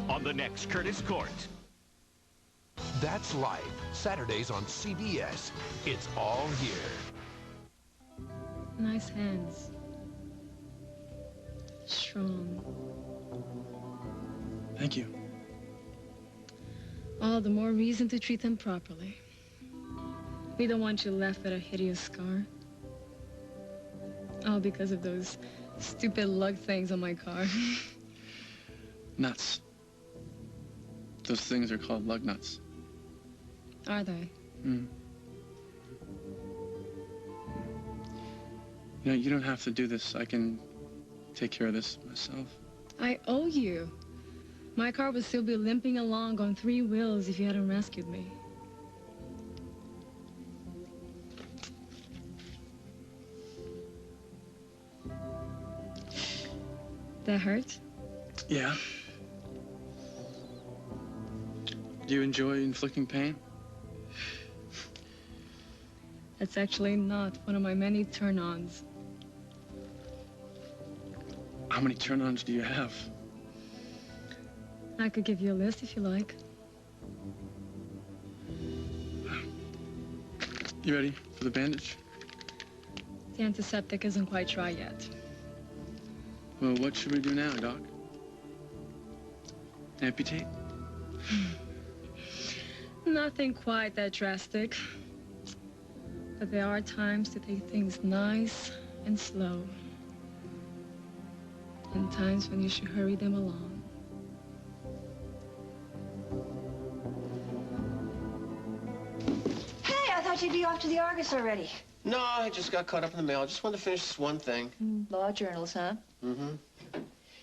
On the next Curtis Court. That's Life, Saturdays on CBS. It's all here. Nice hands. Strong. Thank you. All the more reason to treat them properly. We don't want you left with a hideous scar. All because of those stupid lug things on my car. Nuts. Those things are called lug nuts. Are they? Mm. You know, you don't have to do this. I can take care of this myself. I owe you. My car would still be limping along on 3 wheels if you hadn't rescued me. That hurt? Yeah. Do you enjoy inflicting pain? That's actually not one of my many turn-ons. How many turn-ons do you have? I could give you a list if you like. You ready for the bandage? The antiseptic isn't quite dry yet. Well, what should we do now, Doc? Amputate? Nothing quite that drastic. But there are times to take things nice and slow. And times when you should hurry them along. Hey, I thought you'd be off to the Argus already. No, I just got caught up in the mail. I just wanted to finish this one thing. Law journals, huh? Mm-hmm.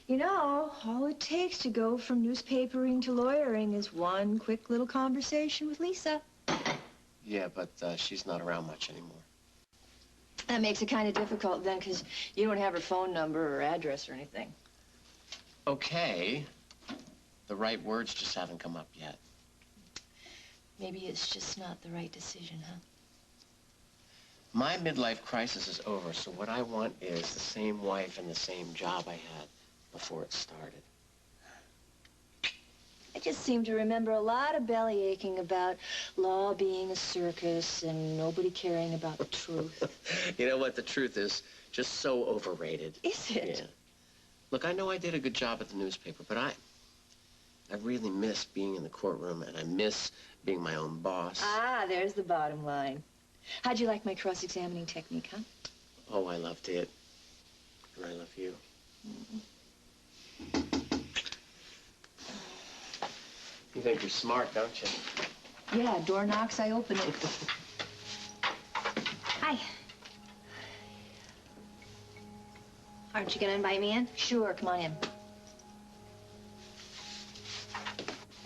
You know, all it takes to go from newspapering to lawyering is one quick little conversation with Lisa. Yeah, but she's not around much anymore. That makes it kind of difficult then, because you don't have her phone number or address or anything. Okay. The right words just haven't come up yet. Maybe it's just not the right decision, huh? My midlife crisis is over, so what I want is the same wife and the same job I had before it started. I just seem to remember a lot of belly aching about law being a circus and nobody caring about the truth. You know what? The truth is just so overrated. Is it? Yeah. Look, I know I did a good job at the newspaper, but I really miss being in the courtroom, and I miss being my own boss. Ah, there's the bottom line. How'd you like my cross-examining technique, huh? Oh, I loved it. And I love you. You think you're smart, don't you? Yeah, door knocks, I open it. Hi. Aren't you gonna invite me in? Sure, come on in.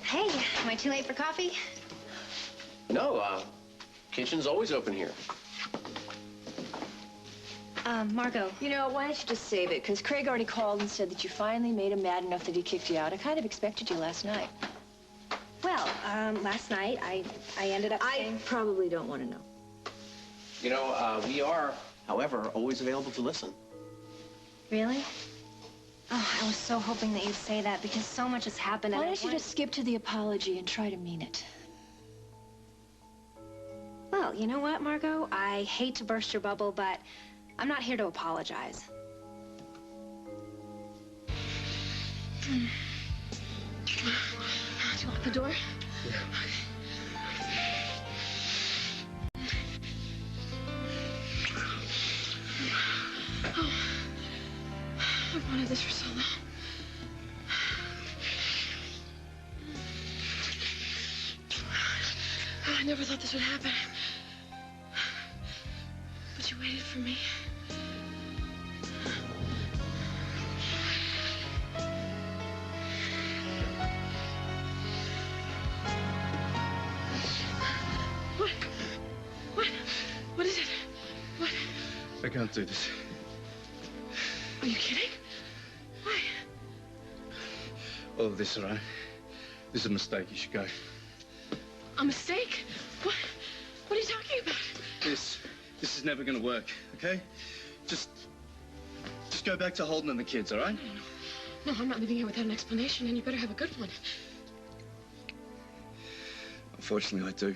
Hey, am I too late for coffee? No, kitchen's always open here. Margot. You know, why don't you just save it? Because Craig already called and said that you finally made him mad enough that he kicked you out. I kind of expected you last night. Well, last night I ended up I saying... probably don't want to know. You know, we are, however, always available to listen. Really? Oh, I was so hoping that you'd say that because so much has happened. Why don't you just skip to the apology and try to mean it? Well, you know what, Margot? I hate to burst your bubble, but I'm not here to apologize. Do you lock the door? Yeah. Oh, I've wanted this for so long. Oh, I never thought this would happen. But you waited for me. What is it? What? I can't do this. Are you kidding? Why? All of this, all right? This is a mistake. You should go. A mistake? What? What are you talking about? This is never going to work, okay? Just go back to Holden and the kids, all right? No, I'm not leaving here without an explanation, and you better have a good one. Unfortunately, I do.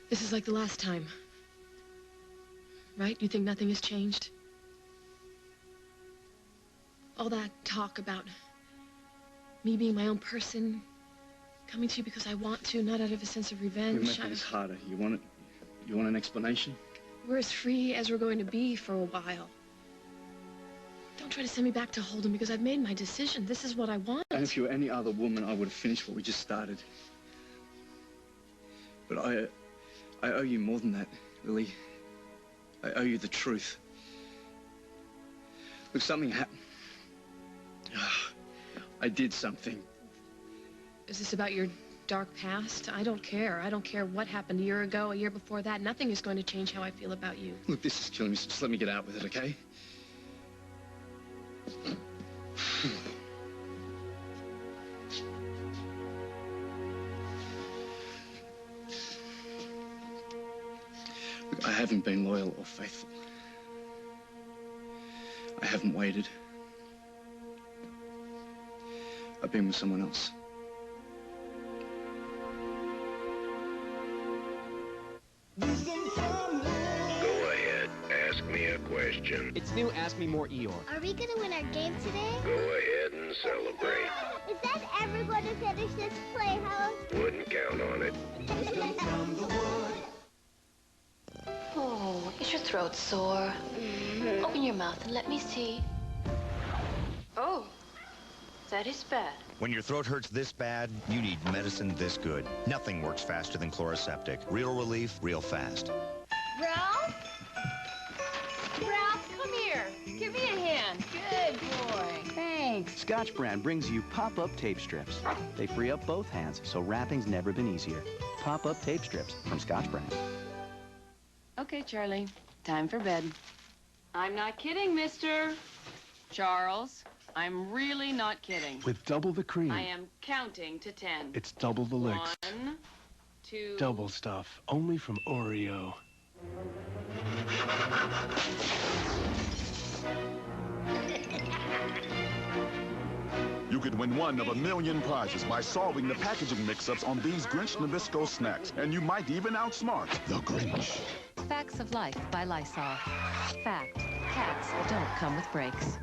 This is like the last time. Right? You think nothing has changed? All that talk about me being my own person, coming to you because I want to, not out of a sense of revenge. You're making this harder. You want it? You want an explanation? We're as free as we're going to be for a while. Don't try to send me back to Holden because I've made my decision. This is what I want. And if you were any other woman, I would have finished what we just started. But I owe you more than that, Lily. I owe you the truth. Look, something happened. I did something. Is this about your dark past? I don't care. I don't care what happened a year ago, a year before that. Nothing is going to change how I feel about you. Look, this is killing me, so just let me get out with it, okay? Look, I haven't been loyal or faithful. I haven't waited. I've been with someone else. Go ahead, ask me a question. It's new Ask Me More Eeyore. Are we gonna win our game today? Go ahead and celebrate. Is that ever going to finish this playhouse? Wouldn't count on it. Oh, is your throat sore? Open your mouth and let me see. Oh, that is bad. When your throat hurts this bad, you need medicine this good. Nothing works faster than Chloraseptic. Real relief, real fast. Ralph? Ralph, come here. Give me a hand. Good boy. Thanks. Scotch brand brings you pop-up tape strips. They free up both hands, so wrapping's never been easier. Pop-up tape strips from Scotch brand. Okay, Charlie. Time for bed. I'm not kidding, mister. Charles, I'm really not kidding. With double the cream. I am counting to 10. It's double the licks. 1, 2... Double stuff, only from Oreo. You could win one of 1,000,000 prizes by solving the packaging mix-ups on these Grinch Nabisco snacks. And you might even outsmart the Grinch. Facts of Life by Lysol. Fact, cats don't come with brakes.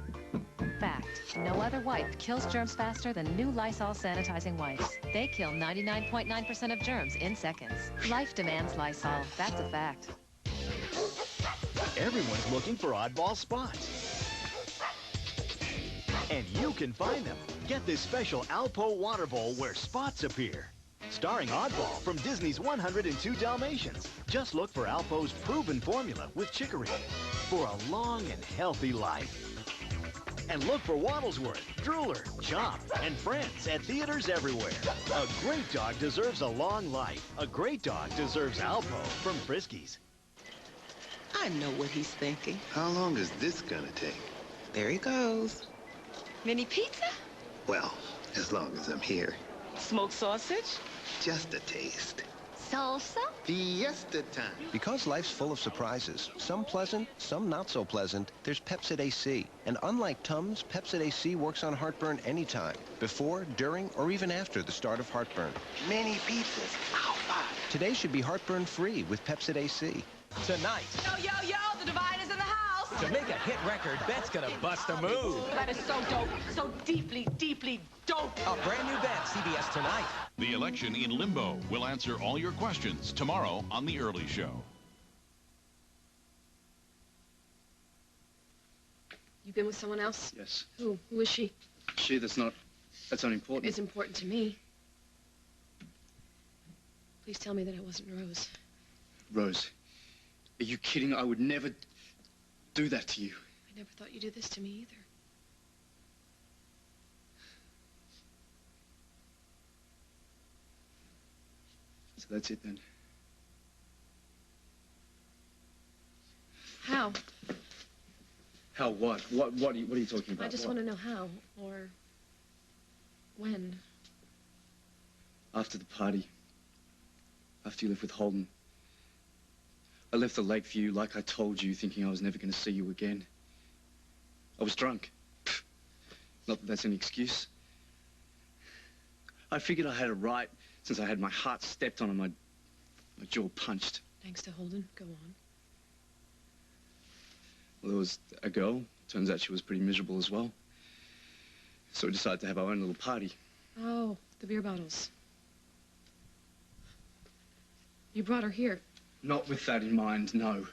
Fact, no other wipe kills germs faster than new Lysol sanitizing wipes. They kill 99.9% of germs in seconds. Life demands Lysol. That's a fact. Everyone's looking for oddball spots. And you can find them. Get this special Alpo water bowl where spots appear. Starring Oddball from Disney's 102 Dalmatians. Just look for Alpo's proven formula with chicory for a long and healthy life. And look for Waddlesworth, Drooler, Chomp, and friends at theaters everywhere. A great dog deserves a long life. A great dog deserves Alpo from Friskies. I know what he's thinking. How long is this gonna take? There he goes. Mini pizza? Well, as long as I'm here. Smoked sausage? Just a taste. Salsa? Fiesta time. Because life's full of surprises, some pleasant, some not so pleasant, there's Pepsid AC. And unlike Tums, Pepsid AC works on heartburn anytime, before, during, or even after the start of heartburn. Many pizzas. How far? Today should be heartburn-free with Pepsid AC. Tonight. Yo, the Divine is in the house. To make a hit record, Bet's gonna bust a move. That is so dope. So deeply, deeply dope. A brand new Bet, CBS tonight. The election in limbo will answer all your questions tomorrow on The Early Show. You've been with someone else? Yes. Who? Who is she? She, that's unimportant. It's important to me. Please tell me that it wasn't Rose. Rose, are you kidding? I would never do that to you. I never thought you'd do this to me either. So that's it then. How? How what? What are you talking about? I just What? want to know how or when. After the party. After you left with Holden. I left the Lakeview like I told you, thinking I was never going to see you again. I was drunk. Not that that's any excuse. I figured I had a right since I had my heart stepped on and my jaw punched. Thanks to Holden. Go on. Well, there was a girl. Turns out she was pretty miserable as well. So we decided to have our own little party. Oh, the beer bottles. You brought her here. Not with that in mind, no.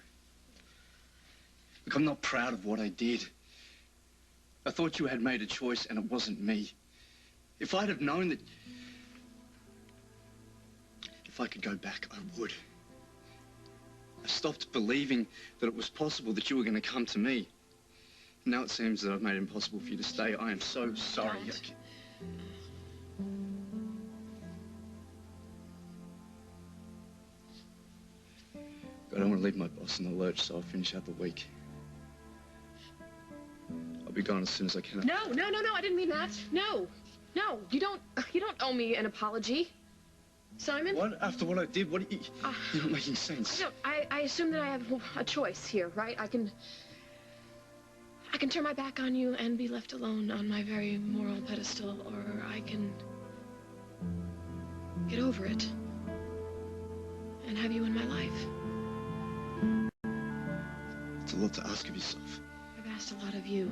Look, I'm not proud of what I did. I thought you had made a choice and it wasn't me. If I'd have known that... If I could go back, I would. I stopped believing that it was possible that you were going to come to me. Now it seems that I've made it impossible for you to stay. I am so sorry. I don't want to leave my boss in the lurch, so I'll finish out the week. I'll be gone as soon as I can. No, I didn't mean that. No, you don't owe me an apology. Simon? What? After what I did? What are you... You're not making sense. No, I assume that I have a choice here, right? I can turn my back on you and be left alone on my very moral pedestal, or I can get over it and have you in my life. It's a lot to ask of yourself. I've asked a lot of you.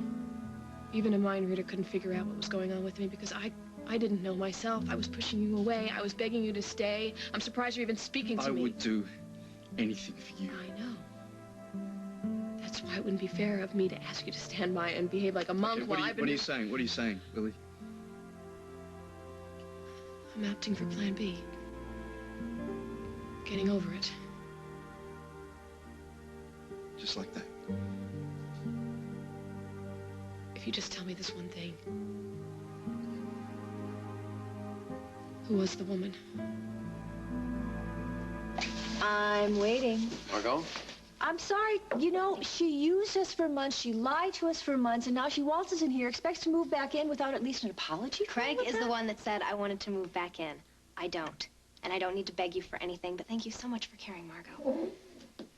Even a mind reader couldn't figure out what was going on with me because I didn't know myself. I was pushing you away. I was begging you to stay. I'm surprised you're even speaking to me. I would do anything for you. I know. That's why it wouldn't be fair of me to ask you to stand by and behave like a monk while I've been... What are you saying? What are you saying, Lily? I'm opting for Plan B. Getting over it. Just like that. If you just tell me this one thing. Who was the woman? I'm waiting. Margot? I'm sorry. You know, she used us for months. She lied to us for months, and now she waltzes in here, expects to move back in without at least an apology. Craig is the one that said I wanted to move back in. I don't. And I don't need to beg you for anything, but thank you so much for caring, Margot.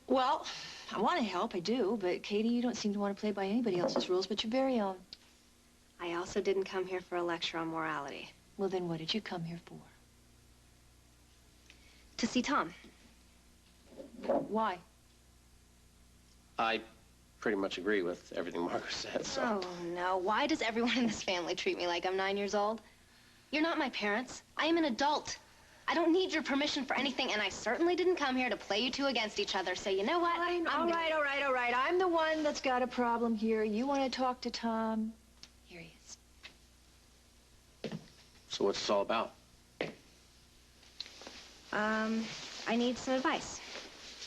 Well, I want to help, I do, but Katie, you don't seem to want to play by anybody else's rules but your very own. I also didn't come here for a lecture on morality. Well, then what did you come here for? To see Tom. Why? I pretty much agree with everything Margot said, so... Oh, no. Why does everyone in this family treat me like I'm 9 years old? You're not my parents. I am an adult. I don't need your permission for anything, and I certainly didn't come here to play you two against each other, so you know what? All right. I'm the one that's got a problem here. You want to talk to Tom? Here he is. So what's this all about? I need some advice.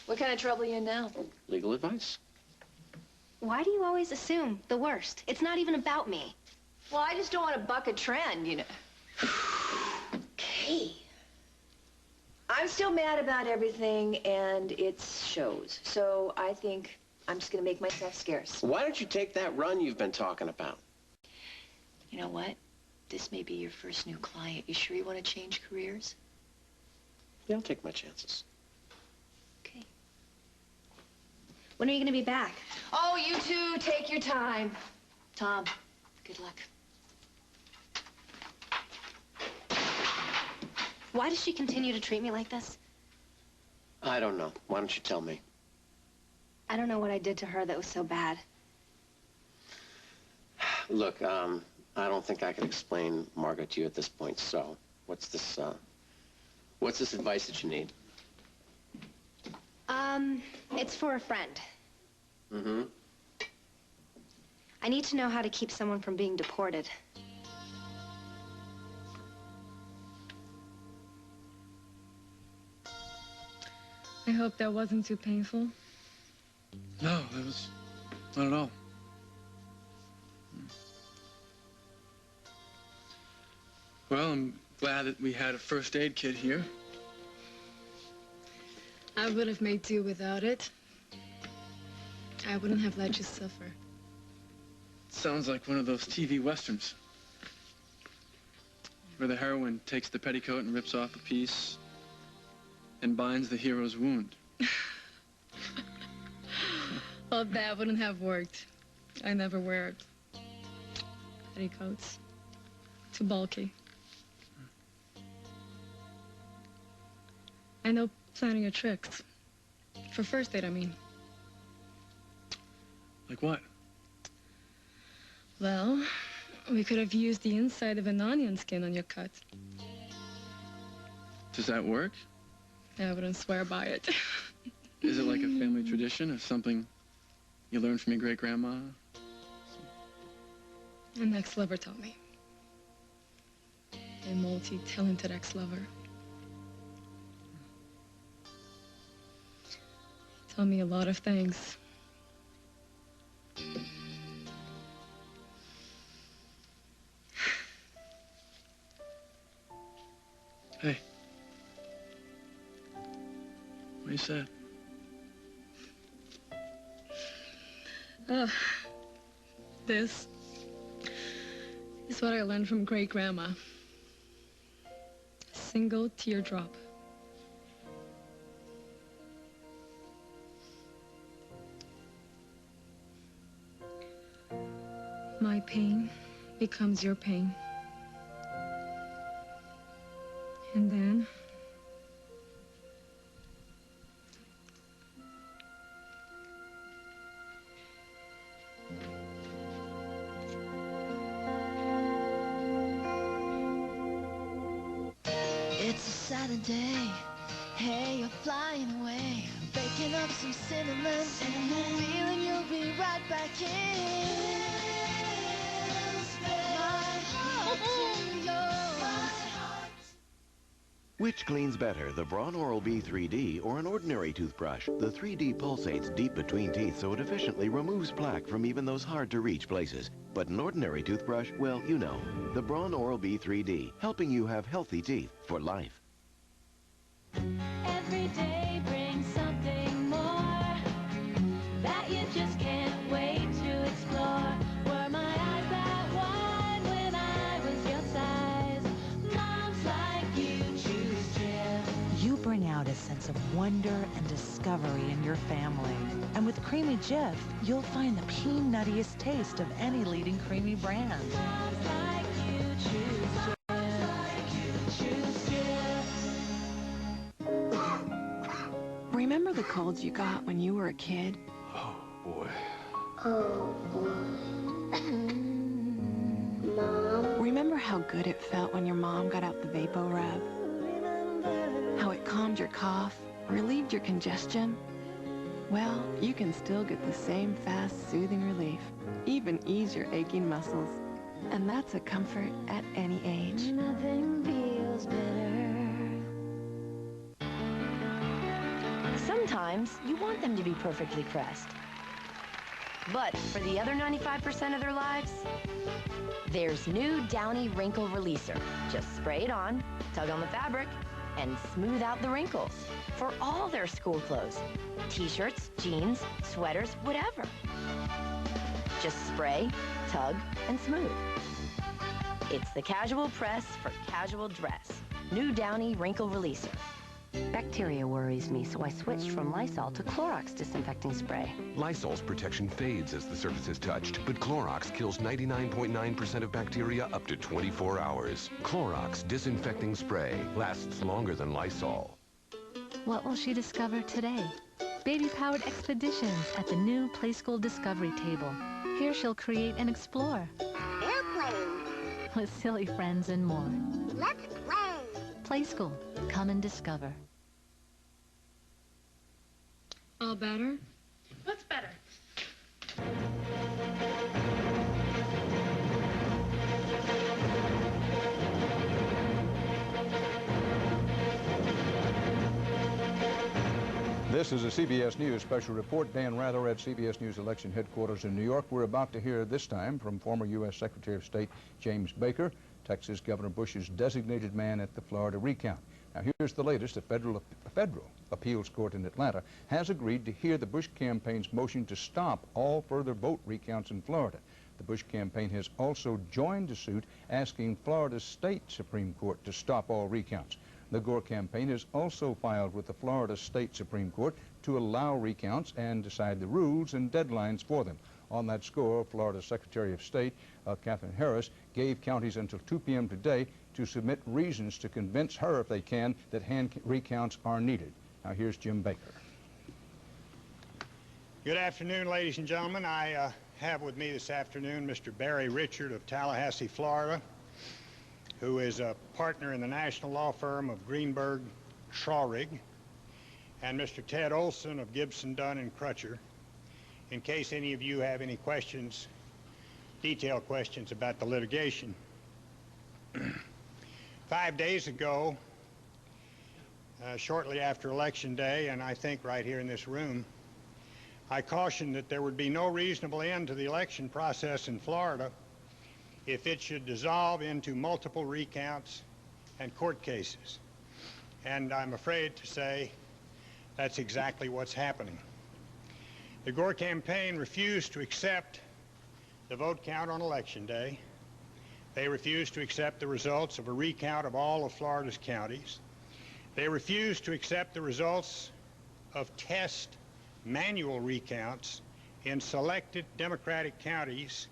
What kind of trouble are you in now? Legal advice? Why do you always assume the worst? It's not even about me. Well, I just don't want to buck a trend, you know. Okay. I'm still mad about everything, and it shows. So I think I'm just going to make myself scarce. Why don't you take that run you've been talking about? You know what? This may be your first new client. You sure you want to change careers? Yeah, I'll take my chances. Okay. When are you going to be back? Oh, you two, take your time. Tom, good luck. Why does she continue to treat me like this? I don't know. Why don't you tell me? I don't know what I did to her that was so bad. Look, I don't think I can explain Margot to you at this point, so what's this advice that you need? It's for a friend. Mm-hmm. I need to know how to keep someone from being deported. I hope that wasn't too painful. No, it was not at all. Well, I'm glad that we had a first aid kit here. I would have made do without it. I wouldn't have let you suffer. Sounds like one of those TV westerns, where the heroine takes the petticoat and rips off a piece and binds the hero's wound. Well, that wouldn't have worked. I never wear petticoats. Too bulky. I know plenty of tricks. For first date, I mean. Like what? Well, we could have used the inside of an onion skin on your cut. Does that work? I wouldn't swear by it. Is it like a family tradition or something you learned from your great-grandma? An ex-lover taught me. A multi-talented ex-lover. He taught me a lot of things. Hey. What you said? This is what I learned from great-grandma. A single teardrop. My pain becomes your pain. And then it's a Saturday. Hey, you're flying away. Baking up some cinnamon. Feeling you'll be right back in. My heart to yours. Which cleans better, the Braun Oral-B 3D or an ordinary toothbrush? The 3D pulsates deep between teeth so it efficiently removes plaque from even those hard-to-reach places. But an ordinary toothbrush, well, you know. The Braun Oral-B 3D, helping you have healthy teeth for life. Every day brings something more that you just can't wait to explore. Were my eyes that wide when I was your size? Moms like you choose Jim. You bring out a sense of wonder and discovery in your family. And with Creamy Jif, you'll find the peanuttiest taste of any leading creamy brand. Moms like you choose Jim. Remember the colds you got when you were a kid? Oh, boy. Oh, boy. Mom? Remember how good it felt when your mom got out the VapoRub? How it calmed your cough, relieved your congestion? Well, you can still get the same fast, soothing relief, even ease your aching muscles. And that's a comfort at any age. Nothing feels better. Sometimes you want them to be perfectly pressed. But for the other 95% of their lives, there's new Downy Wrinkle Releaser. Just spray it on, tug on the fabric, and smooth out the wrinkles for all their school clothes. T-shirts, jeans, sweaters, whatever. Just spray, tug, and smooth. It's the casual press for casual dress. New Downy Wrinkle Releaser. Bacteria worries me, so I switched from Lysol to Clorox disinfecting spray. Lysol's protection fades as the surface is touched, but Clorox kills 99.9% of bacteria up to 24 hours. Clorox disinfecting spray lasts longer than Lysol. What will she discover today? Baby-powered expeditions at the new Play School Discovery Table. Here she'll create and explore. Airplane. With silly friends and more. Let's play. Play School. Come and discover. All better? What's better? This is a CBS News special report. Dan Rather at CBS News election headquarters in New York. We're about to hear this time from former U.S. Secretary of State James Baker, Texas Governor Bush's designated man at the Florida recount. Now, here's the latest. A federal appeals court in Atlanta has agreed to hear the Bush campaign's motion to stop all further vote recounts in Florida. The Bush campaign has also joined the suit asking Florida's state Supreme Court to stop all recounts. The Gore campaign has also filed with the Florida State Supreme Court to allow recounts and decide the rules and deadlines for them. On that score, Florida Secretary of State Katherine Harris gave counties until 2 p.m. today to submit reasons to convince her, if they can, that hand recounts are needed. Now here's Jim Baker. Good afternoon, ladies and gentlemen. I have with me this afternoon Mr. Barry Richard of Tallahassee, Florida, who is a partner in the national law firm of Greenberg Traurig, and Mr. Ted Olson of Gibson, Dunn and Crutcher, in case any of you have any questions, detailed questions about the litigation. 5 days ago, shortly after Election Day, and I think right here in this room, I cautioned that there would be no reasonable end to the election process in Florida if it should dissolve into multiple recounts and court cases. And I'm afraid to say that's exactly what's happening. The Gore campaign refused to accept the vote count on Election Day. They refused to accept the results of a recount of all of Florida's counties. They refused to accept the results of test manual recounts in selected Democratic counties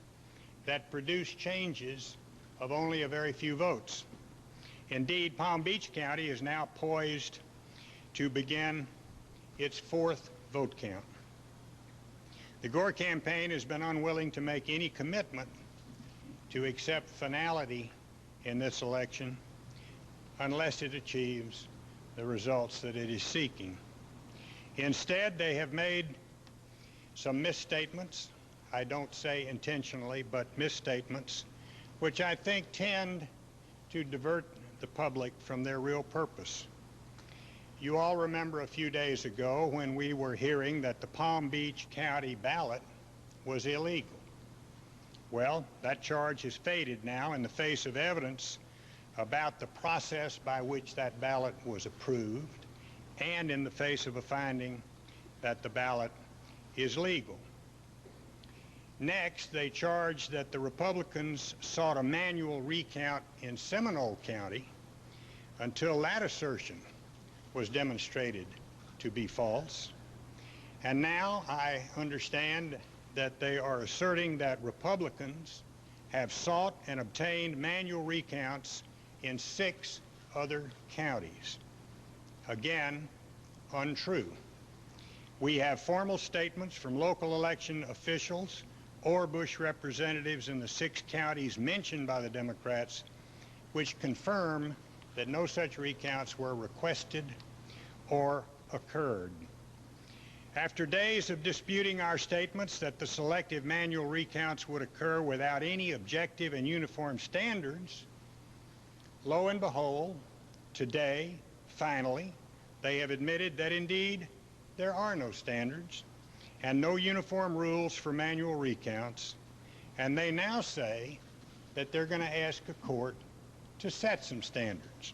that produced changes of only a very few votes. Indeed, Palm Beach County is now poised to begin its fourth vote count. The Gore campaign has been unwilling to make any commitment to accept finality in this election unless it achieves the results that it is seeking. Instead, they have made some misstatements, I don't say intentionally, but misstatements, which I think tend to divert the public from their real purpose. You all remember a few days ago when we were hearing that the Palm Beach County ballot was illegal. Well, that charge has faded now in the face of evidence about the process by which that ballot was approved and in the face of a finding that the ballot is legal. Next, they charged that the Republicans sought a manual recount in Seminole County until that assertion was demonstrated to be false. And now I understand that they are asserting that Republicans have sought and obtained manual recounts in 6 other counties. Again, untrue. We have formal statements from local election officials or Bush representatives in the 6 counties mentioned by the Democrats, which confirm that no such recounts were requested or occurred. After days of disputing our statements that the selective manual recounts would occur without any objective and uniform standards, lo and behold, today, finally, they have admitted that indeed there are no standards and no uniform rules for manual recounts, and they now say that they're going to ask a court to set some standards.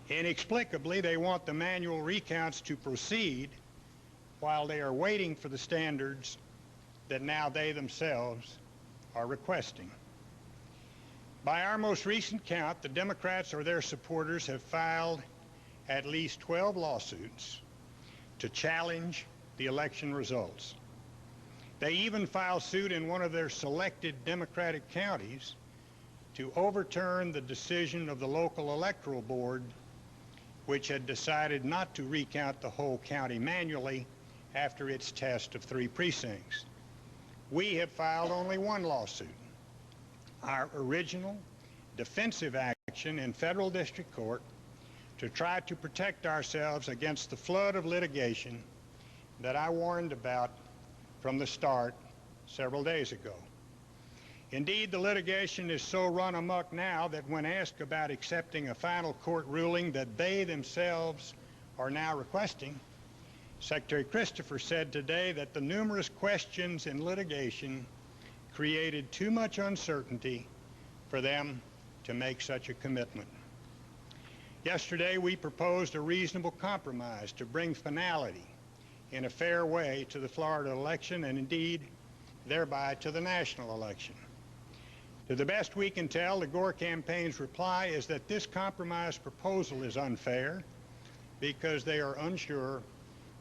Inexplicably, they want the manual recounts to proceed while they are waiting for the standards that now they themselves are requesting. By our most recent count, the Democrats or their supporters have filed at least 12 lawsuits to challenge the election results. They even filed suit in one of their selected Democratic counties to overturn the decision of the local electoral board, which had decided not to recount the whole county manually after its test of 3 precincts. We have filed only one lawsuit. Our original defensive action in federal district court to try to protect ourselves against the flood of litigation that I warned about from the start several days ago. Indeed, the litigation is so run amok now that when asked about accepting a final court ruling that they themselves are now requesting, Secretary Christopher said today that the numerous questions in litigation created too much uncertainty for them to make such a commitment. Yesterday, we proposed a reasonable compromise to bring finality in a fair way to the Florida election and indeed thereby to the national election. To the best we can tell, the Gore campaign's reply is that this compromise proposal is unfair because they are unsure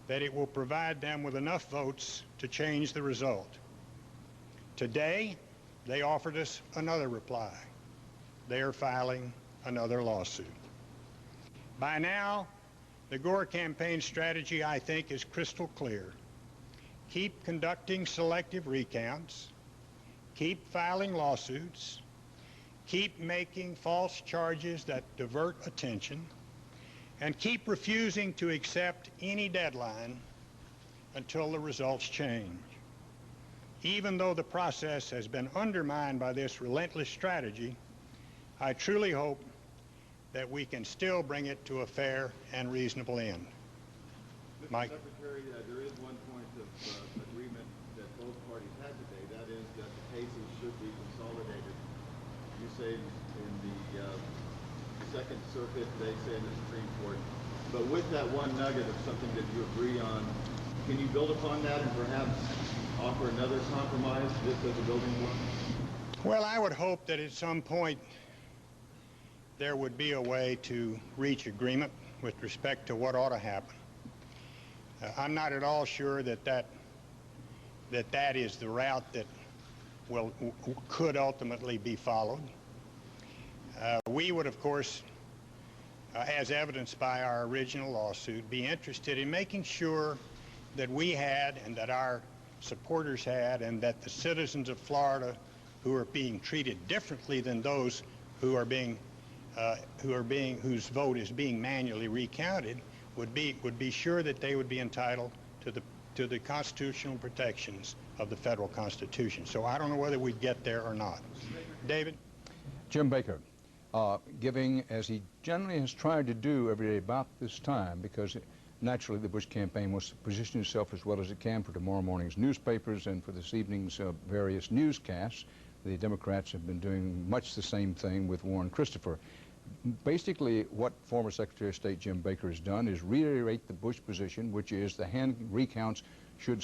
that it will provide them with enough votes to change the result. Today, they offered us another reply. They are filing another lawsuit. By now, the Gore campaign strategy, I think, is crystal clear. Keep conducting selective recounts, keep filing lawsuits, keep making false charges that divert attention, and keep refusing to accept any deadline until the results change. Even though the process has been undermined by this relentless strategy, I truly hope that we can still bring it to a fair and reasonable end. Mr. Mike? Secretary, there is one point of agreement that both parties had today. That is that the cases should be consolidated. You say in the Second Circuit, they say in the Supreme Court. But with that one nugget of something that you agree on, can you build upon that and perhaps offer another compromise just as a building block? Well, I would hope that at some point there would be a way to reach agreement with respect to what ought to happen. I'm not at all sure that is the route that could ultimately be followed. We would, of course, as evidenced by our original lawsuit, be interested in making sure that we had and that our supporters had and that the citizens of Florida who are being treated differently than those whose vote is being manually recounted would be sure that they would be entitled to the constitutional protections of the federal Constitution. So I don't know whether we'd get there or not. David? Jim Baker, giving, as he generally has tried to do every day about this time, because naturally the Bush campaign wants to position itself as well as it can for tomorrow morning's newspapers and for this evening's various newscasts. The Democrats have been doing much the same thing with Warren Christopher. Basically, what former Secretary of State Jim Baker has done is reiterate the Bush position, which is the hand recounts should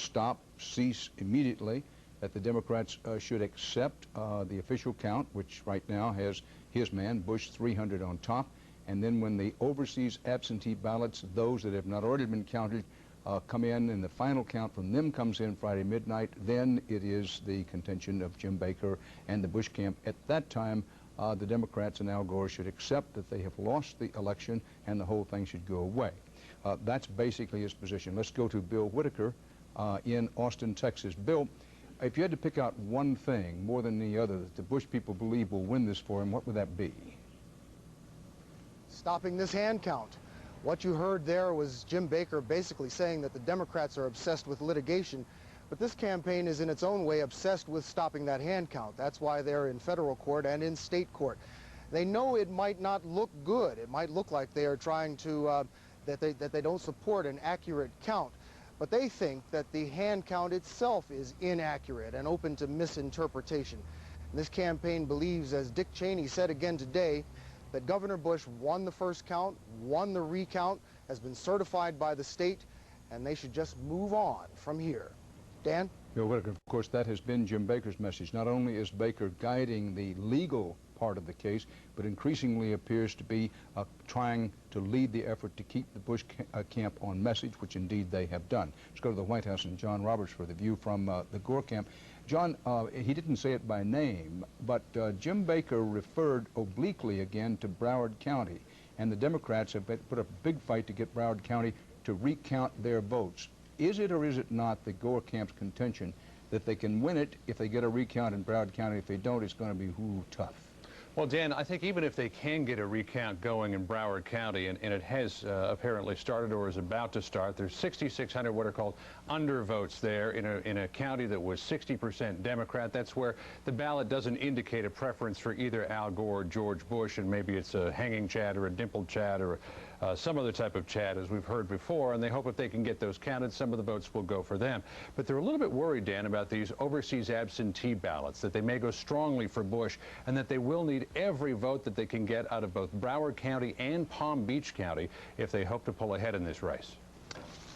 cease immediately, that the Democrats should accept the official count, which right now has his man, Bush, 300 on top, and then when the overseas absentee ballots, those that have not already been counted, come in and the final count from them comes in Friday midnight, then it is the contention of Jim Baker and the Bush camp. At that time, the Democrats and Al Gore should accept that they have lost the election and the whole thing should go away. That's basically his position. Let's go to Bill Whitaker in Austin, Texas. Bill, if you had to pick out one thing more than the other that the Bush people believe will win this for him, what would that be? Stopping this hand count. What you heard there was Jim Baker basically saying that the Democrats are obsessed with litigation, but this campaign is in its own way obsessed with stopping that hand count. That's why they're in federal court and in state court. They know it might not look good. It might look like they are trying to, that they don't support an accurate count. But they think that the hand count itself is inaccurate and open to misinterpretation. And this campaign believes, as Dick Cheney said again today, that Governor Bush won the first count, won the recount, has been certified by the state, and they should just move on from here. Dan? Bill Whitaker, of course, that has been Jim Baker's message. Not only is Baker guiding the legal part of the case, but increasingly appears to be trying to lead the effort to keep the Bush camp on message, which indeed they have done. Let's go to the White House and John Roberts for the view from the Gore camp. John, he didn't say it by name, but Jim Baker referred obliquely again to Broward County, and the Democrats have put up a big fight to get Broward County to recount their votes. Is it or is it not the Gore camp's contention that they can win it if they get a recount in Broward County? If they don't, it's going to be tough. Well, Dan, I think even if they can get a recount going in Broward County, and it has apparently started or is about to start, there's 6,600 what are called undervotes there in a county that was 60% Democrat. That's where the ballot doesn't indicate a preference for either Al Gore or George Bush, and maybe it's a hanging Chad or a dimpled Chad or some other type of chat, as we've heard before, and they hope if they can get those counted, some of the votes will go for them. But they're a little bit worried, Dan, about these overseas absentee ballots, that they may go strongly for Bush, and that they will need every vote that they can get out of both Broward County and Palm Beach County if they hope to pull ahead in this race.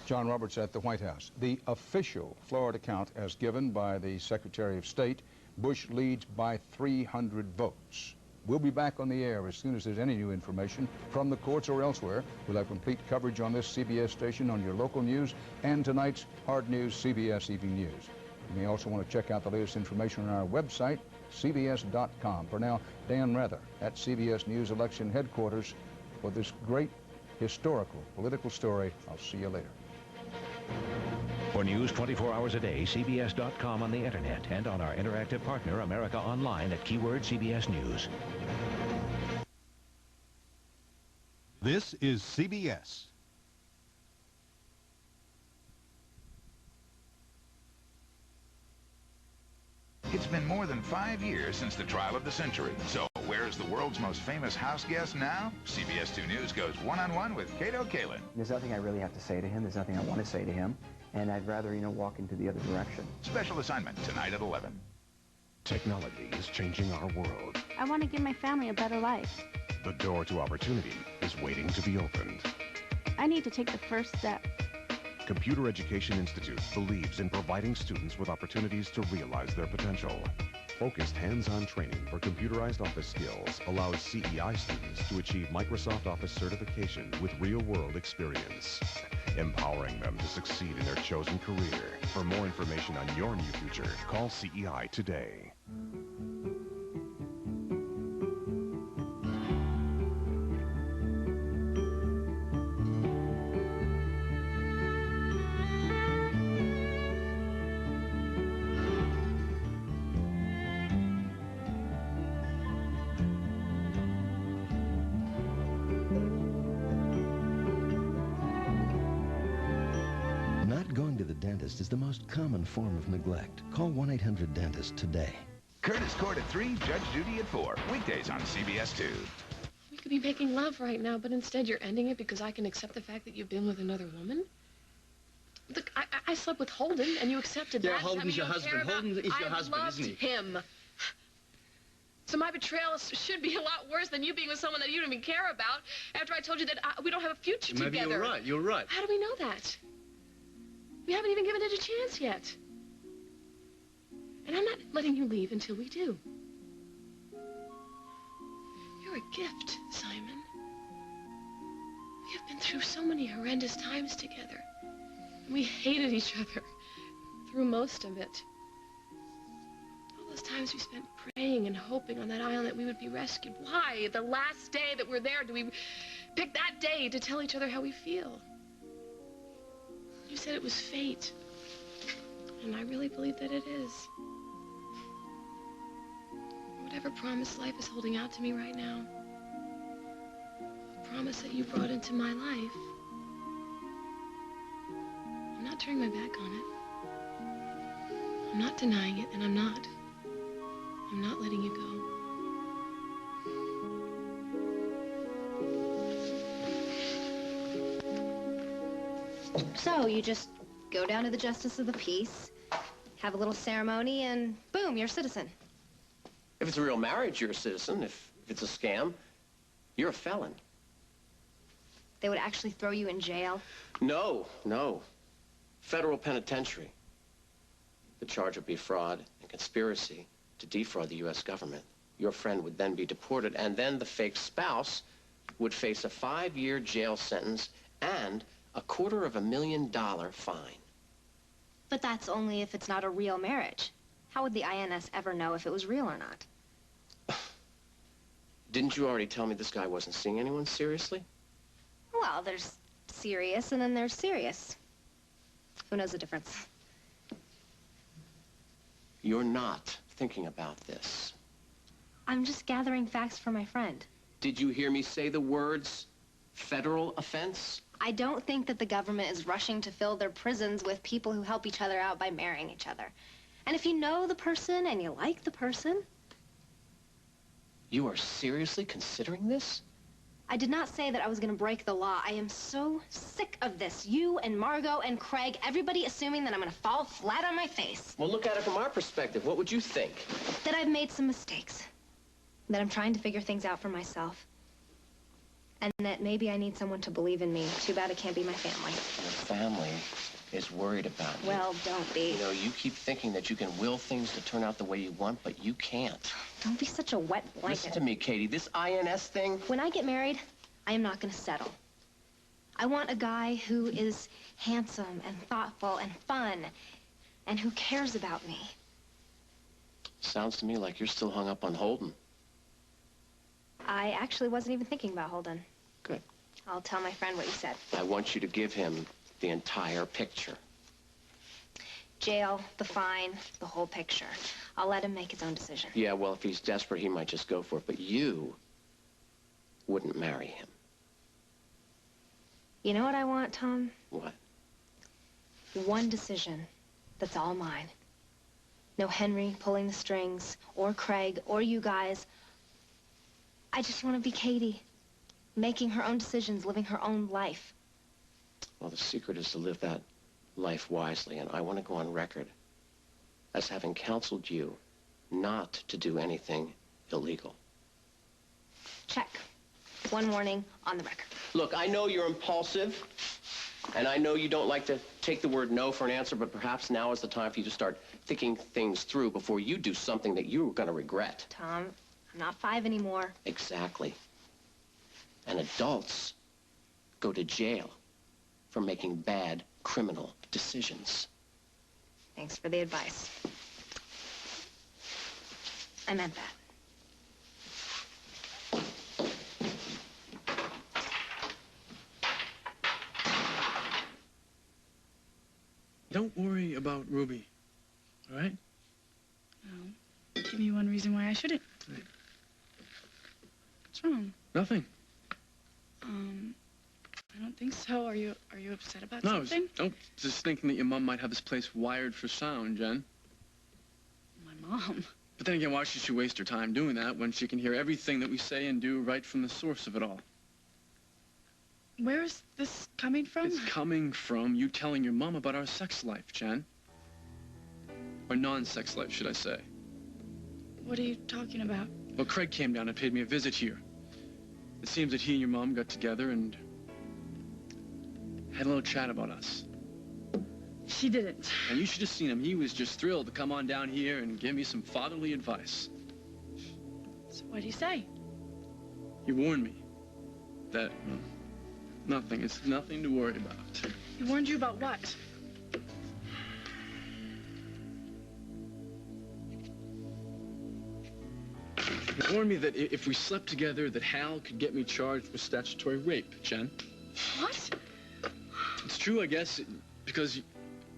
John Roberts at the White House. The official Florida count, as given by the Secretary of State, Bush leads by 300 votes. We'll be back on the air as soon as there's any new information from the courts or elsewhere. We'll have complete coverage on this CBS station, on your local news, and tonight's Hard News CBS Evening News. You may also want to check out the latest information on our website, CBS.com. For now, Dan Rather at CBS News Election Headquarters for this great historical political story. I'll see you later. For news 24 hours a day, CBS.com on the internet and on our interactive partner, America Online, at keyword CBS News. This is CBS. It's been more than 5 years since the trial of the century. So where's the world's most famous house guest now? CBS 2 News goes one-on-one with Kato Kalin. There's nothing I really have to say to him. There's nothing I want to say to him. And I'd rather, walk into the other direction. Special assignment tonight at 11. Technology is changing our world. I want to give my family a better life. The door to opportunity is waiting to be opened. I need to take the first step. Computer Education Institute believes in providing students with opportunities to realize their potential. Focused hands-on training for computerized office skills allows CEI students to achieve Microsoft Office certification with real-world experience, empowering them to succeed in their chosen career. For more information on your new future, call CEI today. Is the most common form of neglect. Call 1-800-DENTIST today. Curtis Court at 3, Judge Judy at 4. Weekdays on CBS 2. We could be making love right now, but instead you're ending it because I can accept the fact that you've been with another woman? Look, I slept with Holden, and you accepted that. Yeah, Holden's your husband. Holden is your husband, isn't he? I loved him. So my betrayal should be a lot worse than you being with someone that you don't even care about after I told you that we don't have a future together. Maybe you're right. You're right. How do we know that? We haven't even given it a chance yet. And I'm not letting you leave until we do. You're a gift, Simon. We have been through so many horrendous times together. And we hated each other through most of it. All those times we spent praying and hoping on that island that we would be rescued. Why? The last day that we're there, do we pick that day to tell each other how we feel? You said it was fate, and I really believe that it is. Whatever promise life is holding out to me right now, a promise that you brought into my life, I'm not turning my back on it. I'm not denying it, and I'm not letting you go. So you just go down to the Justice of the Peace, have a little ceremony, and boom, you're a citizen. If it's a real marriage, you're a citizen. If it's a scam, you're a felon. They would actually throw you in jail? No. Federal penitentiary. The charge would be fraud and conspiracy to defraud the U.S. government. Your friend would then be deported, and then the fake spouse would face a 5-year jail sentence and a $250,000 fine. But that's only if it's not a real marriage. How would the INS ever know if it was real or not? Didn't you already tell me this guy wasn't seeing anyone seriously? Well, there's serious and then there's serious. Who knows the difference? You're not thinking about this. I'm just gathering facts for my friend. Did you hear me say the words federal offense? I don't think that the government is rushing to fill their prisons with people who help each other out by marrying each other. And if you know the person and you like the person... You are seriously considering this? I did not say that I was going to break the law. I am so sick of this. You and Margot and Craig, everybody assuming that I'm going to fall flat on my face. Well, look at it from our perspective. What would you think? That I've made some mistakes. That I'm trying to figure things out for myself. And that maybe I need someone to believe in me. Too bad it can't be my family. Your family is worried about you. Well, don't be. You know, you keep thinking that you can will things to turn out the way you want, but you can't. Don't be such a wet blanket. Listen to me, Katie. This INS thing... When I get married, I am not going to settle. I want a guy who is handsome and thoughtful and fun and who cares about me. Sounds to me like you're still hung up on Holden. I actually wasn't even thinking about Holden. Good. I'll tell my friend what you said. I want you to give him the entire picture. Jail, the fine, the whole picture. I'll let him make his own decision. Yeah, well, if he's desperate, he might just go for it. But you wouldn't marry him. You know what I want, Tom? What? One decision. That's all mine. No Henry pulling the strings, or Craig, or you guys. I just want to be Katie, making her own decisions, living her own life. Well, the secret is to live that life wisely, and I want to go on record as having counseled you not to do anything illegal. Check. One warning on the record. Look, I know you're impulsive, and I know you don't like to take the word no for an answer, but perhaps now is the time for you to start thinking things through before you do something that you're going to regret. Tom, I'm not 5 anymore. Exactly. And adults go to jail for making bad criminal decisions. Thanks for the advice. I meant that. Don't worry about Ruby, all right? No. Give me one reason why I shouldn't. Right. What's wrong? Nothing. I don't think so. Are you upset about No, something? don't just thinking that your mom might have this place wired for sound, Jen. My mom. But then again, why should she waste her time doing that when she can hear everything that we say and do right from the source of it all? Where is this coming from? It's coming from you telling your mom about our sex life, Jen. Or non-sex life, should I say. What are you talking about? Well, Craig came down and paid me a visit here. It seems that he and your mom got together and had a little chat about us. She didn't. And you should have seen him. He was just thrilled to come on down here and give me some fatherly advice. So what'd he say? He warned me that nothing. It's nothing to worry about. He warned you about what? He warned me that if we slept together, that Hal could get me charged with statutory rape, Jen. What? It's true, I guess, because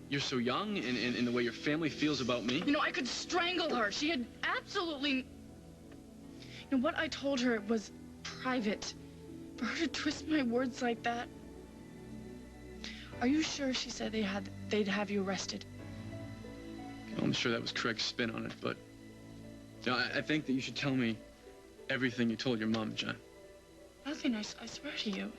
you're so young and in the way your family feels about me. You know, I could strangle her. She had absolutely... You know, what I told her was private. For her to twist my words like that... Are you sure she said they'd have you arrested? Well, I'm sure that was Craig's spin on it, but... You know, I think that you should tell me everything you told your mom, Jen. Nothing, I swear to you.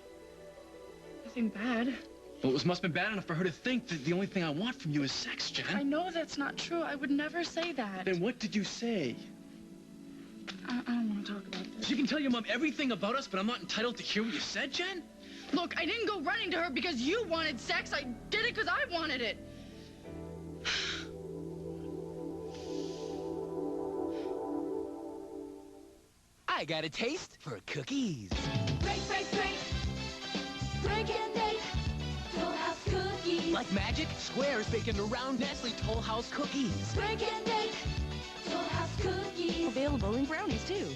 Nothing bad. Well, it must have been bad enough for her to think that the only thing I want from you is sex, Jen. I know that's not true. I would never say that. Then what did you say? I don't want to talk about this. So you can tell your mom everything about us, but I'm not entitled to hear what you said, Jen? Look, I didn't go running to her because you wanted sex. I did it because I wanted it. I got a taste for cookies. Break, break, break. Break and bake. Toll House cookies. Like magic, Square's baking around Nestle Toll House cookies. Break and bake. Toll House cookies. Available in brownies, too.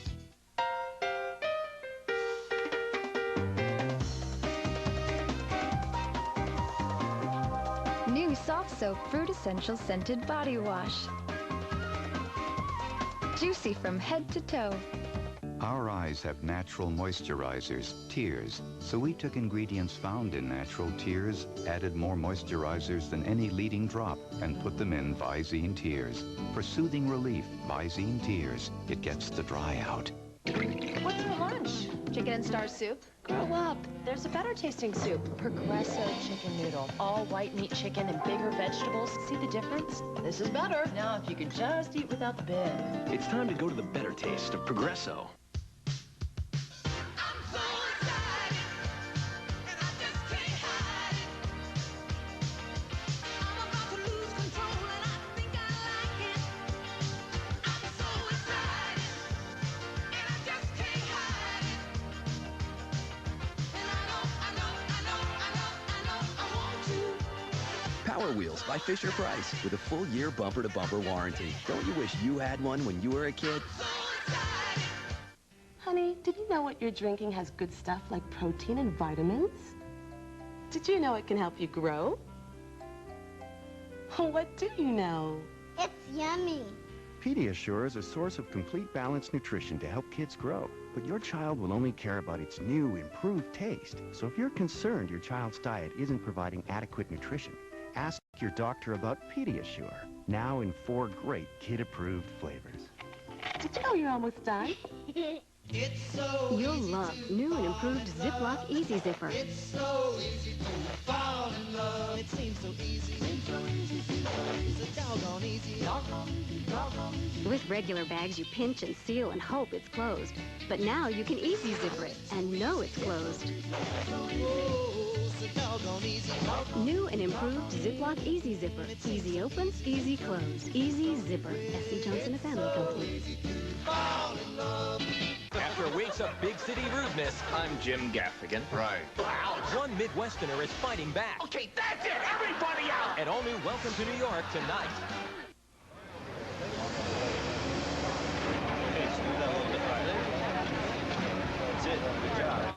New Soft Soap Fruit Essentials Scented Body Wash. Juicy from head to toe. Our eyes have natural moisturizers, tears, so we took ingredients found in natural tears, added more moisturizers than any leading drop, and put them in Visine Tears. For soothing relief, Visine Tears. It gets the dry out. What's for lunch? Chicken and star soup? Grow up. There's a better tasting soup. Progresso chicken noodle. All white meat chicken and bigger vegetables. See the difference? This is better. Now, if you could just eat without the bib. It's time to go to the better taste of Progresso. Power Wheels by Fisher-Price with a full year bumper-to-bumper warranty. Don't you wish you had one when you were a kid? Honey, did you know what you're drinking has good stuff like protein and vitamins? Did you know it can help you grow? What do you know? It's yummy. Pediasure is a source of complete balanced nutrition to help kids grow. But your child will only care about its new, improved taste. So if you're concerned your child's diet isn't providing adequate nutrition, ask your doctor about Pediasure, now in 4 great kid-approved flavors. Did you know you're almost done? You'll love new and improved Ziploc Easy Zipper. It's so easy to fall in love. It seems so easy. It's a doggone easy. With regular bags, you pinch and seal and hope it's closed. But now you can easy zipper it and know it's closed. New and improved Ziploc Easy Zipper. Easy open, easy close. Easy Zipper. S.C. Johnson & Family Company. After weeks of big city rudeness, I'm Jim Gaffigan. Right. Wow. One Midwesterner is fighting back. Okay, that's it. Everybody out. An all-new Welcome to New York tonight. That's it. Good job.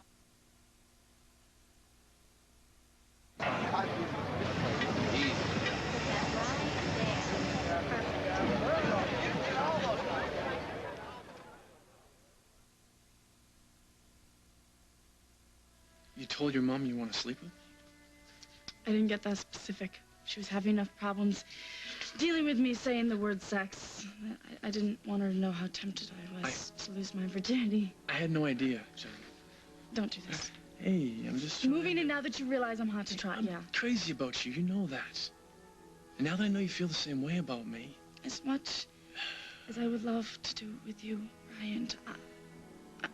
You told your mom you want to sleep with? I didn't get that specific. She was having enough problems dealing with me saying the word sex. I didn't want her to know how tempted I was to lose my virginity. I had no idea, John. Don't do this. Hey, I'm just Moving in now that you realize I'm hot to trot, I'm crazy about you. You know that. And now that I know you feel the same way about me. As much as I would love to do with you, Ryan,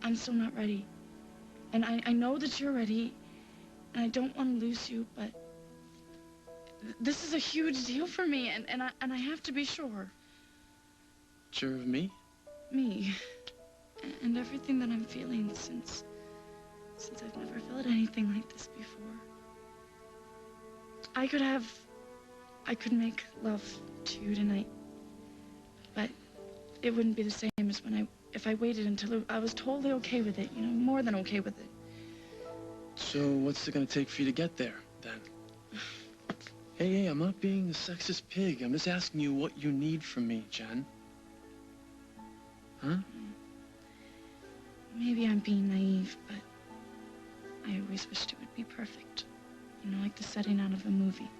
I'm still not ready. And I know that you're ready, and I don't want to lose you, but this is a huge deal for me, and I have to be sure. Sure of me? Me. And everything that I'm feeling since I've never felt anything like this before. I could make love to you tonight, but it wouldn't be the same as if I waited until I was totally okay with it, you know, more than okay with it. So what's it gonna take for you to get there, then? Hey, I'm not being a sexist pig. I'm just asking you what you need from me, Jen. Huh? Maybe I'm being naive, but I always wished it would be perfect. You know, like the setting out of a movie.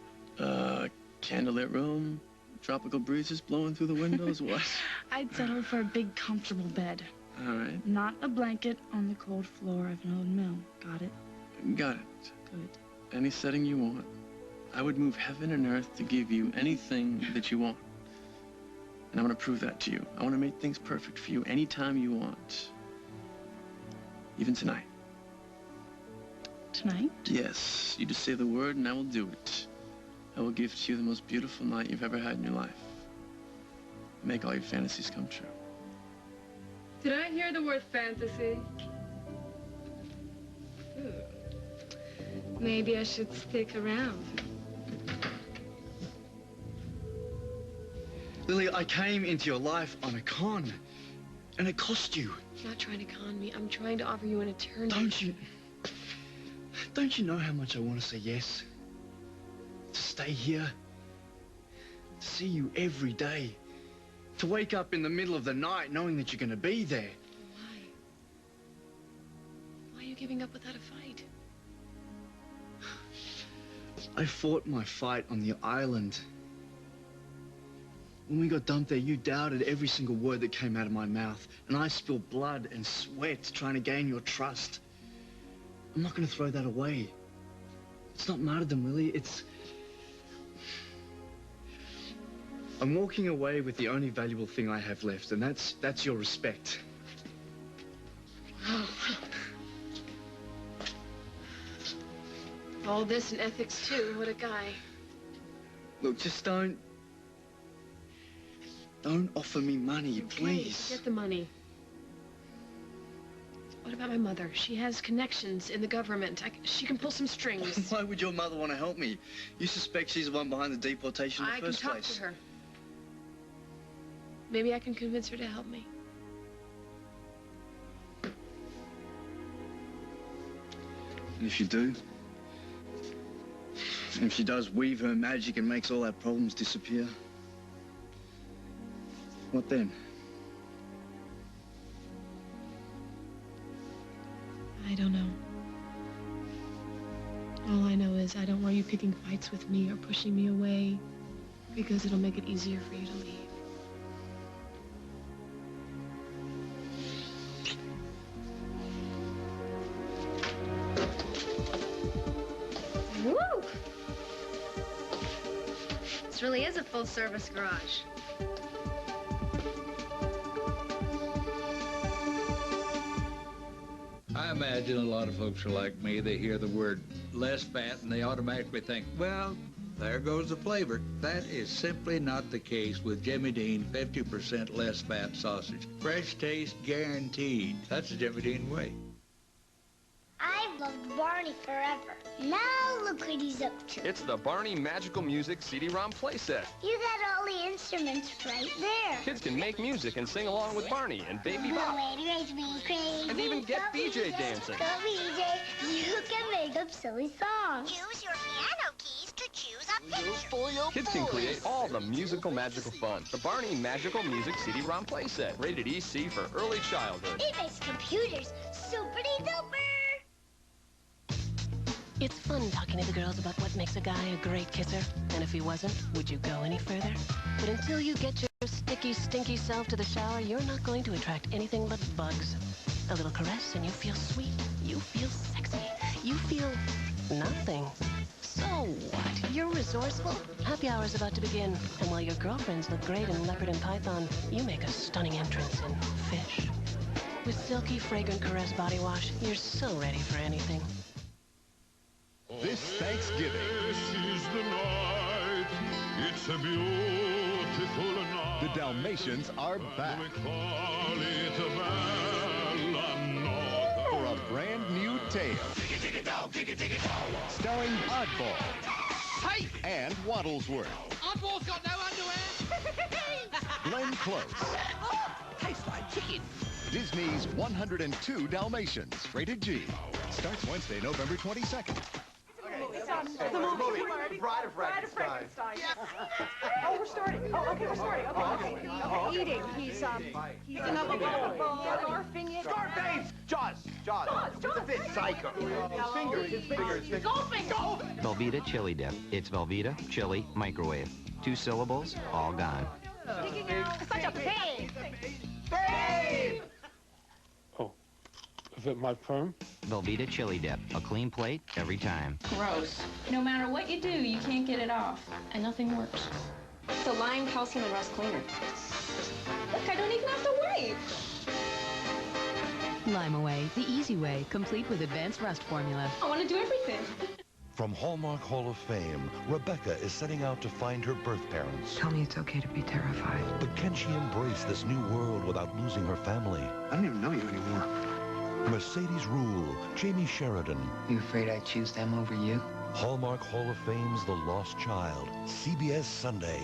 Candlelit room, tropical breezes blowing through the windows, what? I'd settle for a big, comfortable bed. All right. Not a blanket on the cold floor of an old mill. Got it? Got it. Good. Any setting you want. I would move heaven and earth to give you anything that you want. And I want to prove that to you. I want to make things perfect for you anytime you want. Even tonight. Tonight? Yes. You just say the word and I will do it. I will give to you the most beautiful night you've ever had in your life. Make all your fantasies come true. Did I hear the word fantasy? Maybe I should stick around. Lily, I came into your life on a con, and it cost you. You're not trying to con me. I'm trying to offer you an eternity. Don't you know how much I want to say yes? To stay here, to see you every day, to wake up in the middle of the night knowing that you're going to be there. Why? Why are you giving up without a fight? I fought my fight on the island. When we got dumped there, you doubted every single word that came out of my mouth. And I spilled blood and sweat trying to gain your trust. I'm not going to throw that away. It's not martyrdom, Lily. It's... I'm walking away with the only valuable thing I have left, and that's your respect. All this and ethics, too. What a guy. Look, just don't offer me money, please. Get the money. What about my mother? She has connections in the government. She can pull some strings. Why would your mother want to help me? You suspect she's the one behind the deportation in the first place. I can talk to her. Maybe I can convince her to help me. And if you do, and if she does weave her magic and makes all our problems disappear, what then? I don't know. All I know is I don't want you picking fights with me or pushing me away, because it'll make it easier for you to leave. Woo! This really is a full-service garage. I imagine a lot of folks are like me. They hear the word less fat and they automatically think, well, there goes the flavor. That is simply not the case with Jimmy Dean 50% less fat sausage. Fresh taste guaranteed. That's the Jimmy Dean way. I've loved Barney forever. Now look what he's up to. It's the Barney Magical Music CD-ROM playset. You got all the instruments right there. Kids can make music and sing along with Barney and Baby Bop. Makes me crazy. And even get BJ dancing. Go BJ, you can make up silly songs. Use your piano keys to choose a picture. Kids can create all the musical magical fun. The Barney Magical Music CD-ROM playset. Rated EC for early childhood. It makes computers super-duper. It's fun talking to the girls about what makes a guy a great kisser. And if he wasn't, would you go any further? But until you get your sticky, stinky self to the shower, you're not going to attract anything but bugs. A little caress and you feel sweet. You feel sexy. You feel nothing. So what? You're resourceful? Happy hour's about to begin. And while your girlfriends look great in leopard and python, you make a stunning entrance in fish. With silky, fragrant caress body wash, you're so ready for anything. This Thanksgiving. This is the night. It's a beautiful night. The Dalmatians are back. We call it a bella for a brand new tale. Dig it down, dig it down. Starring Oddball. Hey! And Waddlesworth. Oddball's got no underwear. Glenn Close. Oh, tastes like chicken. Disney's 102 Dalmatians. Rated G. Starts Wednesday, November 22nd. The movie. Bride of Frankenstein. Oh, we're starting. Oh, okay, we're starting. Okay. Eating. He's in a bowl. Scarfing it. Scarface! Jaws. It's a bit psycho. His fingers. Golfing. Velveeta chili dip. It's Velveeta, chili, microwave. 2 syllables, all gone. Sticking out. Such a pig. Babe! Oh, is it my turn? Velveeta chili dip. A clean plate every time. Gross. No matter what you do, you can't get it off. And nothing works. It's a lime, calcium, and rust cleaner. Look, I don't even have to wait. Lime Away, the easy way, complete with advanced rust formula. I want to do everything. From Hallmark Hall of Fame, Rebecca is setting out to find her birth parents. Tell me it's okay to be terrified. But can she embrace this new world without losing her family? I don't even know you anymore. Mercedes Rule, Jamie Sheridan. You afraid I'd choose them over you? Hallmark Hall of Fame's The Lost Child, CBS Sunday.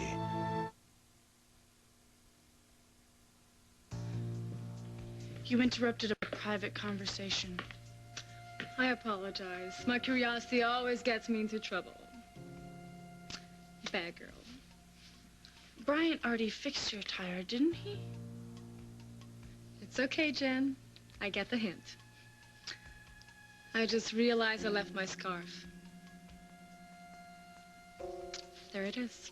You interrupted a private conversation. I apologize. My curiosity always gets me into trouble. Bad girl. Brian already fixed your tire, didn't he? It's okay, Jen. I get the hint. I just realized I left my scarf. There it is.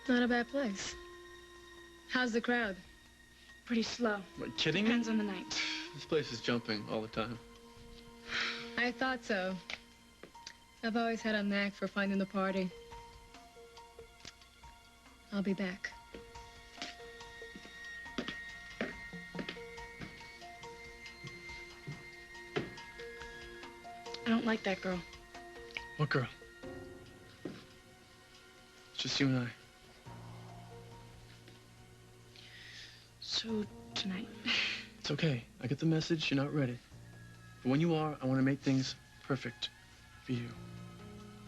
Not a bad place. How's the crowd? Pretty slow. Are you kidding me? Depends on the night. This place is jumping all the time. I thought so. I've always had a knack for finding the party. I'll be back. I don't like that girl. What girl? It's just you and I. So, tonight. It's okay. I get the message. You're not ready. But when you are, I want to make things perfect for you.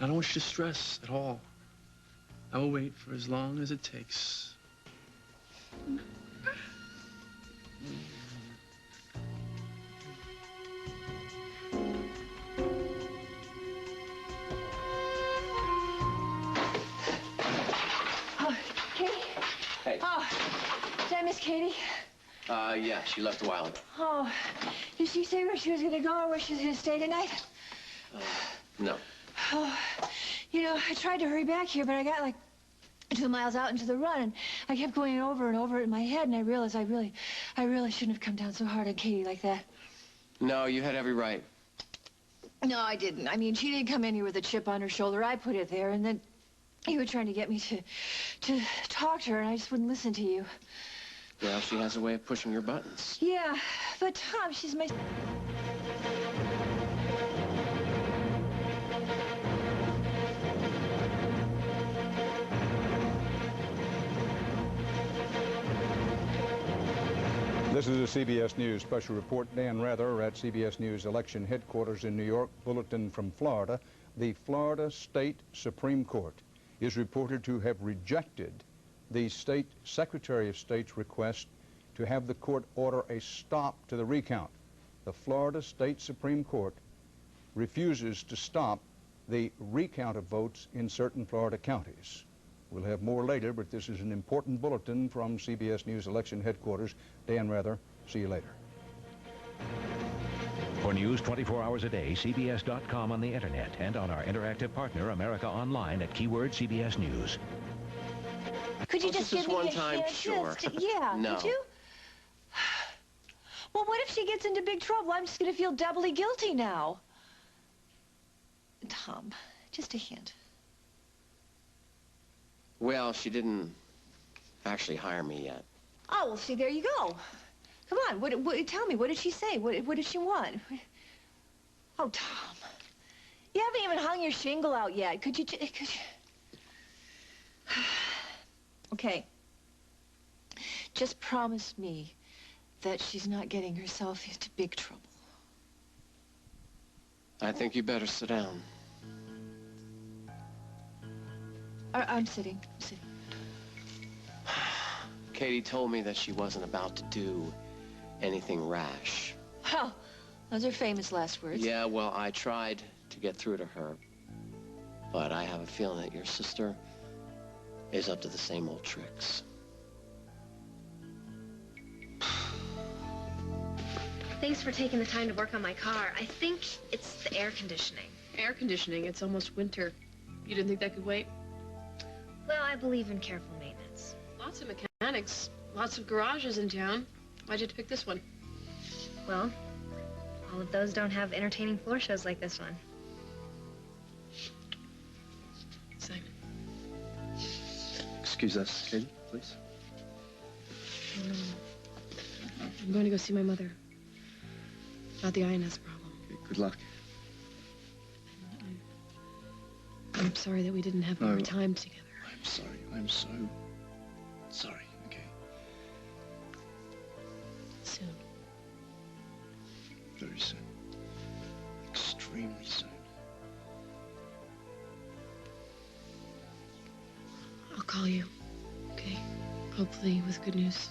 I don't want you to stress at all. I will wait for as long as it takes. Oh, Katie? Hey. Oh, did I miss Katie? Yeah, she left a while ago. Oh, did she say where she was going to go or where she was going to stay tonight? No. Oh, you know, I tried to hurry back here, but I got like 2 miles out into the run, and I kept going over and over it in my head, and I realized I really shouldn't have come down so hard on Katie like that. No, you had every right. No, I didn't. I mean, she didn't come in here with a chip on her shoulder. I put it there, and then you were trying to get me to talk to her, and I just wouldn't listen to you. Well, she has a way of pushing your buttons. Yeah, but Tom, she's my... This is a CBS News special report. Dan Rather at CBS News election headquarters in New York. Bulletin from Florida. The Florida State Supreme Court is reported to have rejected the state Secretary of State's request to have the court order a stop to the recount. The Florida State Supreme Court refuses to stop the recount of votes in certain Florida counties. We'll have more later, but this is an important bulletin from CBS News election headquarters. Dan Rather, see you later. For news 24 hours a day, CBS.com on the internet and on our interactive partner, America Online at keyword CBS News. Could you just give me one a time, hint? sure. Yeah, No. could you? Well, what if she gets into big trouble? I'm just going to feel doubly guilty now. Tom, just a hint. Well, she didn't actually hire me yet. Oh, well, see, there you go. Come on, tell me, what did she say? What did she want? Oh, Tom, you haven't even hung your shingle out yet. Could you? Okay. Just promise me that she's not getting herself into big trouble. I think you better sit down. I'm sitting. Katie told me that she wasn't about to do anything rash. Well, those are famous last words. Yeah, well, I tried to get through to her, but I have a feeling that your sister is up to the same old tricks. Thanks for taking the time to work on my car. I think it's the air conditioning. Air conditioning, it's almost winter. You didn't think that could wait? Well, I believe in careful maintenance. Lots of mechanics, lots of garages in town. Why'd you pick this one? Well, all of those don't have entertaining floor shows like this one. Simon. Excuse us, Katie, please. I'm going to go see my mother about the INS problem. Okay, good luck. I'm sorry that we didn't have more time together. I'm sorry. I'm so sorry, okay? Soon. Very soon. Extremely soon. I'll call you, okay? Hopefully with good news.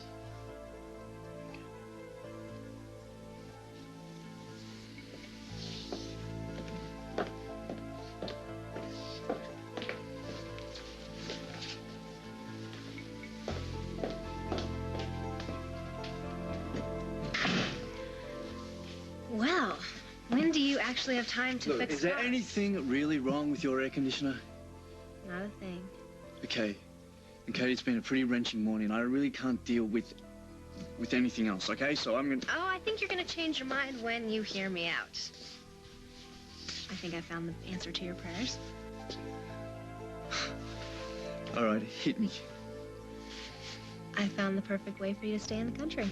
Well, when do you actually have time to fix Is there cars? anything really wrong with your air conditioner? Not a thing. Okay. And Katie, it's been a pretty wrenching morning. I really can't deal with anything else, okay? So I'm gonna... Oh, I think you're gonna change your mind when you hear me out. I think I found the answer to your prayers. All right, hit me. I found the perfect way for you to stay in the country.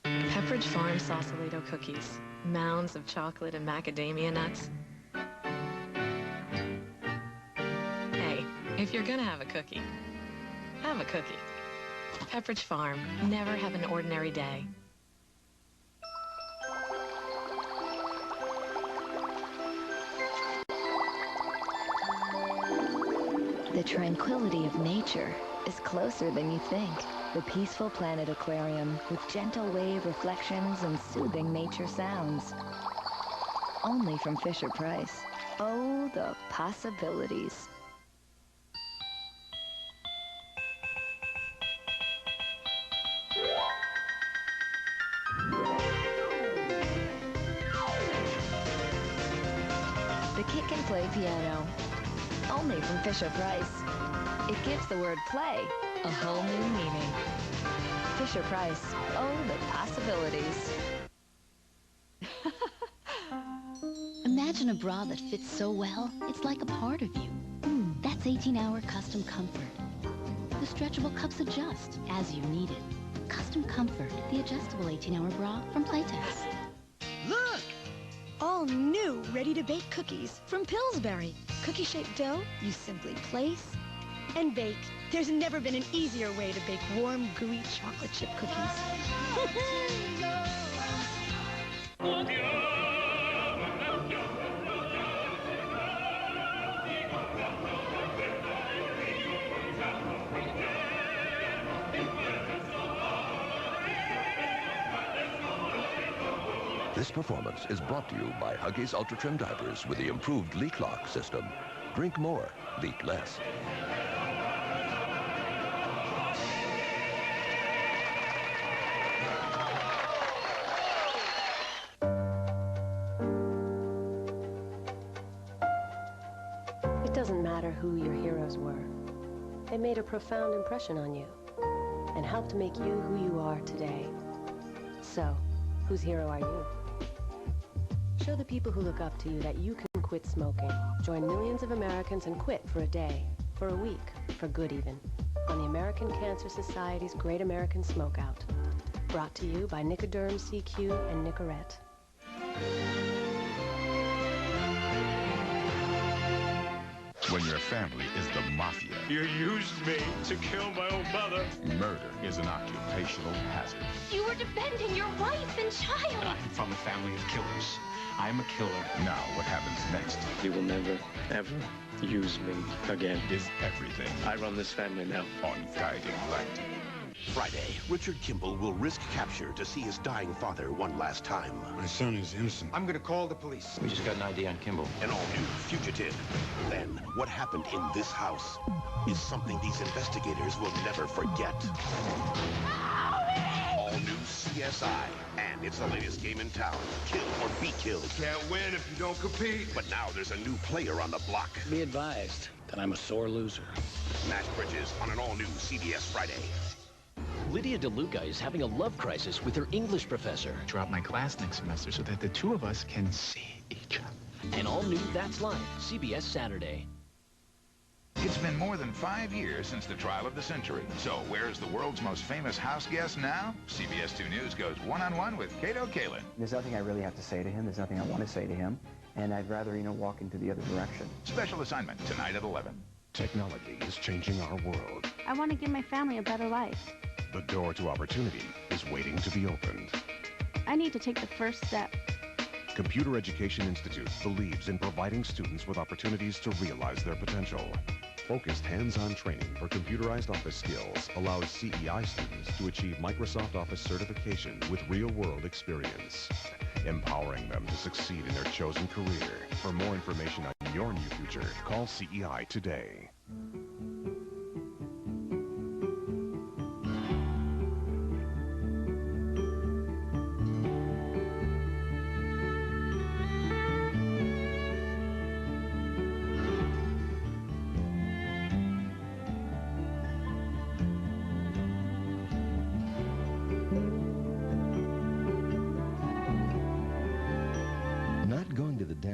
Pepperidge Farm Sausalito cookies. Mounds of chocolate and macadamia nuts. Hey, if you're gonna have a cookie, have a cookie. Pepperidge Farm. Never have an ordinary day. The tranquility of nature is closer than you think. The peaceful planet aquarium with gentle wave reflections and soothing nature sounds. Only from Fisher-Price. Oh, the possibilities. The Kid Can Play Piano. Only from Fisher-Price. It gives the word play a whole new meaning. Fisher-Price. Oh, the possibilities. Imagine a bra that fits so well, it's like a part of you. That's 18-hour Custom Comfort. The stretchable cups adjust as you need it. Custom Comfort, the adjustable 18-hour bra from Playtex. Look! All new ready-to-bake cookies from Pillsbury. Cookie-shaped dough you simply place and bake. There's never been an easier way to bake warm, gooey chocolate chip cookies. This performance is brought to you by Huggies Ultra Trim Diapers with the improved leak lock system. Drink more, leak less. It doesn't matter who your heroes were. They made a profound impression on you and helped make you who you are today. So, whose hero are you? Show the people who look up to you that you can quit smoking. Join millions of Americans and quit for a day, for a week, for good even, on the American Cancer Society's Great American Smokeout. Brought to you by Nicoderm, CQ, and Nicorette. When your family is the mafia. You used me to kill my own mother. Murder is an occupational hazard. You were defending your wife and child. I'm from a family of killers. I'm a killer. Now, what happens next? You will never, ever use me again. Is everything. I run this family now. On Guiding Light. Friday, Richard Kimball will risk capture to see his dying father one last time. My son is innocent. I'm gonna call the police. We just got an ID on Kimball. An all-new fugitive. Then, what happened in this house is something these investigators will never forget. All new CSI, and it's the latest game in town. Kill or be killed. Can't win if you don't compete. But now there's a new player on the block. Be advised that I'm a sore loser. Nash Bridges on an all-new CBS Friday. Lydia DeLuca is having a love crisis with her English professor. Drop my class next semester so that the two of us can see each other. And all new That's Life, CBS Saturday. It's been more than 5 years since the trial of the century. So where's the world's most famous house guest now? CBS 2 News goes one-on-one with Kato Kalin. There's nothing I really have to say to him. There's nothing I want to say to him. And I'd rather, walk into the other direction. Special assignment tonight at 11. Technology is changing our world. I want to give my family a better life. The door to opportunity is waiting to be opened. I need to take the first step. Computer Education Institute believes in providing students with opportunities to realize their potential. Focused hands-on training for computerized office skills allows CEI students to achieve Microsoft Office certification with real-world experience, empowering them to succeed in their chosen career. For more information on your new future, call CEI today.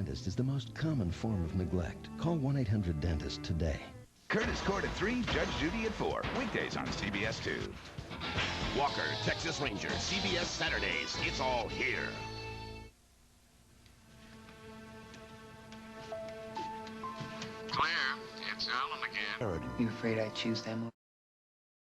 dentist is the most common form of neglect. Call 1-800-DENTIST today. Curtis Court at 3, Judge Judy at 4. Weekdays on CBS 2. Walker, Texas Ranger, CBS Saturdays. It's all here. Claire, it's Alan again. You afraid I'd choose them?